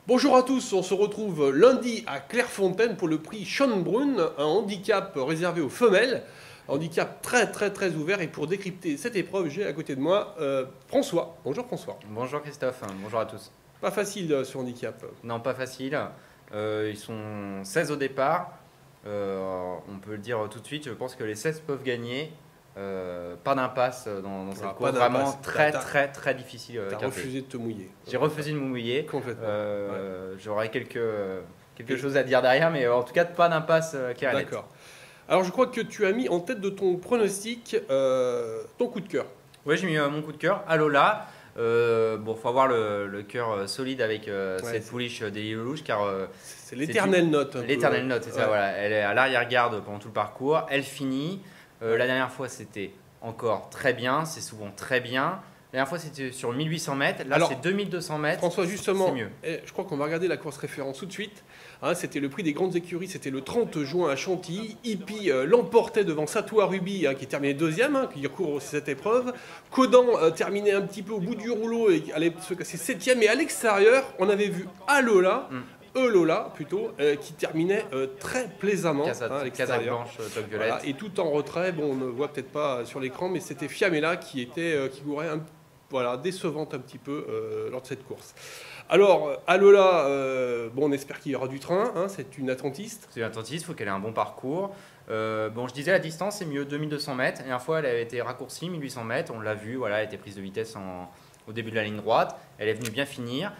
Bonjour à tous, on se retrouve lundi à Clairefontaine pour le prix Schönbrunn, un handicap réservé aux femelles, un handicap très ouvert. Et pour décrypter cette épreuve, j'ai à côté de moi François. Bonjour François. Bonjour Christophe, bonjour à tous. Pas facile ce handicap. Non, pas facile. Ils sont 16 au départ. On peut le dire tout de suite, je pense que les 16 peuvent gagner. Pas d'impasse dans cette course, vraiment très difficile. Tu as refusé de te mouiller. J'ai refusé de me mouiller. Complètement. J'aurais quelque chose à dire derrière, mais en tout cas pas d'impasse claire et nette. D'accord. Alors je crois que tu as mis en tête de ton pronostic ton coup de cœur. Oui, j'ai mis mon coup de cœur à Lola. Bon, faut avoir le cœur solide avec cette pouliche des Lelouch, car c'est l'éternelle note. L'éternelle note, c'est ça. Voilà. Elle est à l'arrière-garde pendant tout le parcours. Elle finit. La dernière fois, c'était encore très bien. C'est souvent très bien. La dernière fois, c'était sur 1800 mètres. Là, c'est 2200 mètres. François, justement, c'est mieux. Je crois qu'on va regarder la course référence tout de suite. Hein, c'était le prix des grandes écuries. C'était le 30 juin à Chantilly. Hippie l'emportait devant Satoua Ruby, qui terminait deuxième, qui recourt cette épreuve. Codan terminait un petit peu au bout du rouleau et allait se casser septième. Et à l'extérieur, on avait vu Alola. Lola plutôt, qui terminait très plaisamment à l'extérieur. Blanche, top violette. Voilà, et tout en retrait, bon, on ne voit peut-être pas sur l'écran, mais c'était Fiamela qui courait décevante un petit peu lors de cette course. Alors, Alola, bon, on espère qu'il y aura du train, hein, c'est une attentiste. C'est une attentiste, il faut qu'elle ait un bon parcours. Bon, je disais la distance, c'est mieux 2200 mètres. La dernière fois, elle a été raccourcie, 1800 mètres, on l'a vu, voilà, elle était prise de vitesse au début de la ligne droite. Elle est venue bien finir.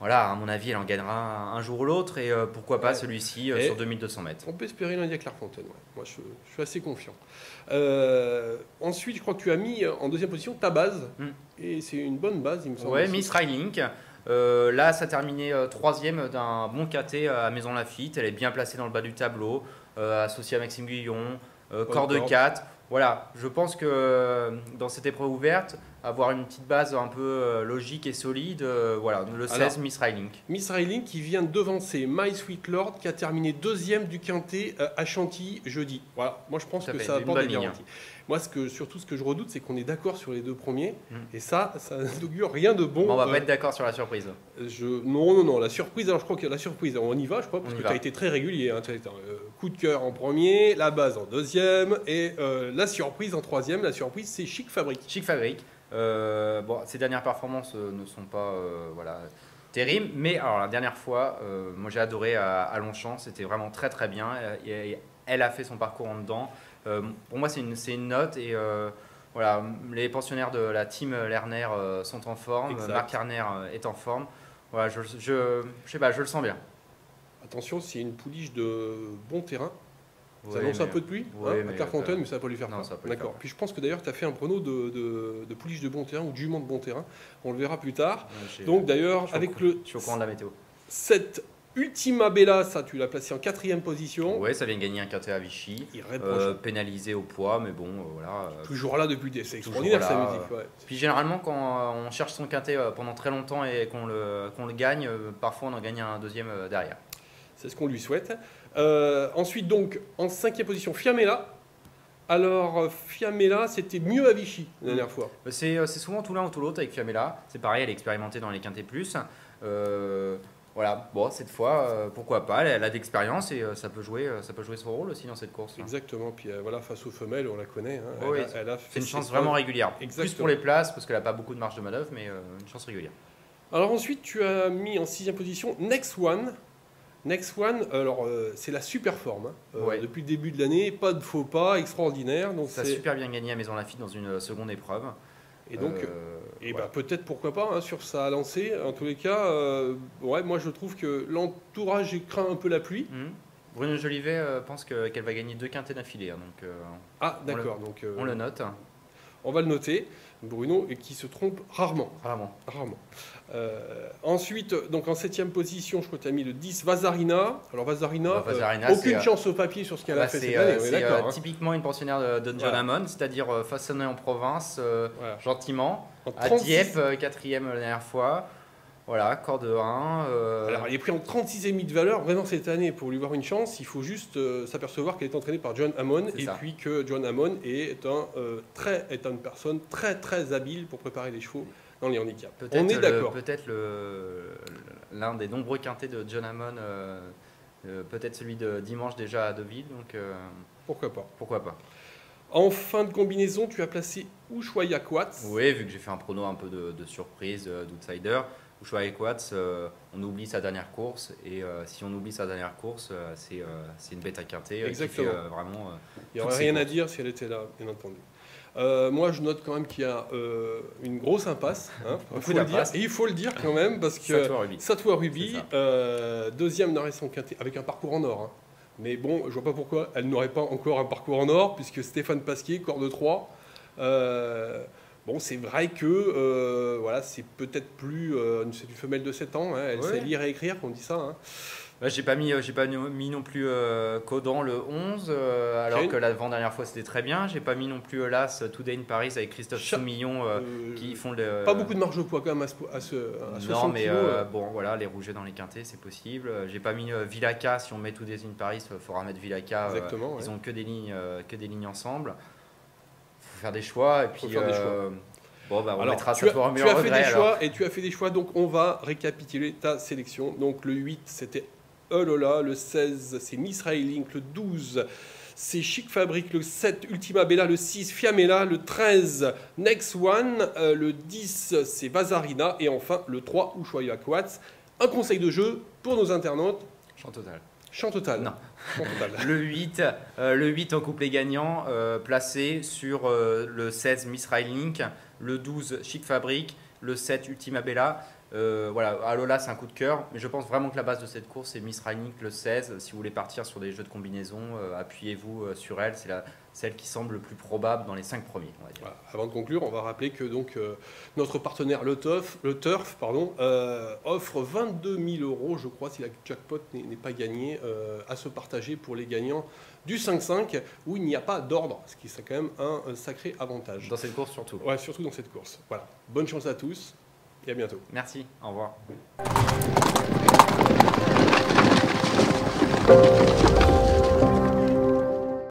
Voilà, à mon avis, elle en gagnera un jour ou l'autre, et pourquoi pas celui-ci sur 2200 mètres. On peut espérer lundi à Clairefontaine, ouais. Moi je suis assez confiant. Ensuite, je crois que tu as mis en deuxième position ta base, et c'est une bonne base, il me semble. Oui, Miss Rylink. Là, ça a terminé troisième d'un bon KT à Maison Lafitte. Elle est bien placée dans le bas du tableau, associée à Maxime Guillon, corps de 4. Voilà, je pense que dans cette épreuve ouverte, avoir une petite base un peu logique et solide, voilà, le 16, alors, Miss Rylink. Miss Rylink qui vient de devancer My Sweet Lord, qui a terminé deuxième du quintet à Chantilly jeudi. Voilà, moi je pense que ça apporte des garanties. Moi, surtout ce que je redoute, c'est qu'on est d'accord sur les deux premiers, et ça n'augure rien de bon. On va pas être d'accord sur la surprise. Non, la surprise, alors je crois que la surprise, on y va, je crois, parce que tu as été très régulier. Hein, coup de cœur en premier, la base en deuxième, et la surprise en troisième. La surprise, c'est Chic Fabrique. Chic Fabrique. Bon, ces dernières performances ne sont pas terribles, mais alors la dernière fois, moi j'ai adoré à Longchamp, c'était vraiment très bien. Elle a fait son parcours en dedans. Pour moi, c'est une note, et voilà, les pensionnaires de la team Lerner sont en forme. Exact. Marc Lerner est en forme. Voilà, je sais pas, je le sens bien. Attention, c'est une pouliche de bon terrain. Ça annonce un peu de pluie à Clairefontaine, mais ça ne va pas lui faire peur. D'accord. Puis je pense que d'ailleurs, tu as fait un prono de pouliche de bon terrain ou de jument de bon terrain. On le verra plus tard. Donc d'ailleurs, avec le. Je suis au courant de la météo. Cette Ultima Bella, ça, tu l'as placé en 4e position. Oui, ça vient de gagner un quintet à Vichy. Pénalisé au poids, mais bon, voilà. Toujours là depuis des. C'est extraordinaire sa musique. Ouais. Puis généralement, quand on cherche son quintet pendant très longtemps et qu'on le gagne, parfois on en gagne un deuxième derrière. C'est ce qu'on lui souhaite. Ensuite, donc, en 5e position, Fiamela. Alors, Fiamela, c'était mieux à Vichy la dernière fois. C'est souvent tout l'un ou tout l'autre avec Fiamela. C'est pareil, elle est expérimentée dans les quintets plus. Voilà, bon, cette fois, pourquoi pas, elle a d'expérience, et ça peut jouer son rôle aussi dans cette course. Exactement, puis voilà, face aux femelles, on la connaît. Hein, oui, c'est une chance vraiment régulière. Exactement. Plus pour les places, parce qu'elle n'a pas beaucoup de marge de manœuvre, mais une chance régulière. Alors ensuite, tu as mis en 6e position Next One. Next One, alors c'est la super forme. Hein. Depuis le début de l'année, pas de faux pas, extraordinaire. Donc ça a super bien gagné à Maison Lafitte dans une seconde épreuve. Et donc, peut-être pourquoi pas, hein, sur sa lancée. En tous les cas, moi je trouve que l'entourage craint un peu la pluie. Bruno Jolivet pense qu'elle va gagner 2 quintets d'affilée. Hein, donc, d'accord. On le note. On va le noter. Bruno, qui se trompe rarement. Ensuite, donc en 7e position, je crois que tu as mis le 10, Vazarina. Alors Vazarina, aucune chance au papier sur ce qu'elle a fait cette année. C'est typiquement une pensionnaire de John Hammond, c'est-à-dire façonnée en province, gentiment. À Dieppe, 4e la dernière fois. Voilà, corps de 1. Alors, il est pris en 36,5 de valeur. Vraiment, cette année, pour lui voir une chance, il faut juste s'apercevoir qu'elle est entraînée par John Hammond. Et puis que John Hammond est une personne très habile pour préparer les chevaux dans les handicaps. On est d'accord. Peut-être l'un des nombreux quintés de John Hammond, peut-être celui de dimanche déjà à Deauville. Donc, pourquoi pas. Pourquoi pas. En fin de combinaison, tu as placé Ushuaïa Coates. Oui, vu que j'ai fait un prono un peu de surprise, d'outsider. Ushuaïa Coates, on oublie sa dernière course. Et si on oublie sa dernière course, c'est une bête à quinter. Exactement. Qui fait, vraiment, il n'y aurait rien à dire si elle était là, bien entendu. Moi, je note quand même qu'il y a une grosse impasse. Hein, il faut le dire quand même, parce que Satoa Ruby, deuxième d'arrêt son quintet, avec un parcours en or. Hein. Mais bon, je vois pas pourquoi elle n'aurait pas encore un parcours en or, puisque Stéphane Pasquier, corde 3. Bon, c'est vrai que voilà, c'est peut-être plus c'est une femelle de 7 ans. Hein, elle sait lire et écrire, on dit ça. Hein. J'ai pas mis non plus Codan le 11, alors que l'avant-dernière fois c'était très bien. J'ai pas mis non plus l'As Today in Paris avec Christophe Soumillon qui font le. Pas beaucoup de marge de poids quand même à ce non, mais bon, voilà, les rougets dans les quintés, c'est possible. J'ai pas mis Villaka. Si on met Today in Paris, il faudra mettre Villaka. Exactement. Ils ont que des lignes ensemble. Faut faire des choix et puis. Bon, bah, on mettra ça pour un meilleur regret. Tu as fait des choix, donc on va récapituler ta sélection. Donc le 8, c'était Olola, le 16, c'est Miss Railink, le 12, c'est Chic Fabric, le 7, Ultima Bella, le 6, Fiamela, le 13, Next One, le 10, c'est Vazarina, et enfin le 3, Ushuaïa Coates. Un conseil de jeu pour nos internautes. Chant total. Chant total. Non. Chant total. le 8 en couplet gagnant, placé sur le 16, Miss Railink, le 12, Chic Fabric, le 7, Ultima Bella. Voilà, Alola c'est un coup de cœur, mais je pense vraiment que la base de cette course c'est Miss Railink le 16. Si vous voulez partir sur des jeux de combinaison, appuyez-vous sur elle, c'est celle qui semble le plus probable dans les 5 premiers. On va dire. Voilà. Avant de conclure, on va rappeler que donc, notre partenaire le Turf offre 22 000 €, je crois, si la jackpot n'est pas gagnée, à se partager pour les gagnants du 5-5, où il n'y a pas d'ordre, ce qui serait quand même un sacré avantage. Dans cette course surtout. Ouais, surtout dans cette course. Voilà. Bonne chance à tous. Et à bientôt. Merci, au revoir.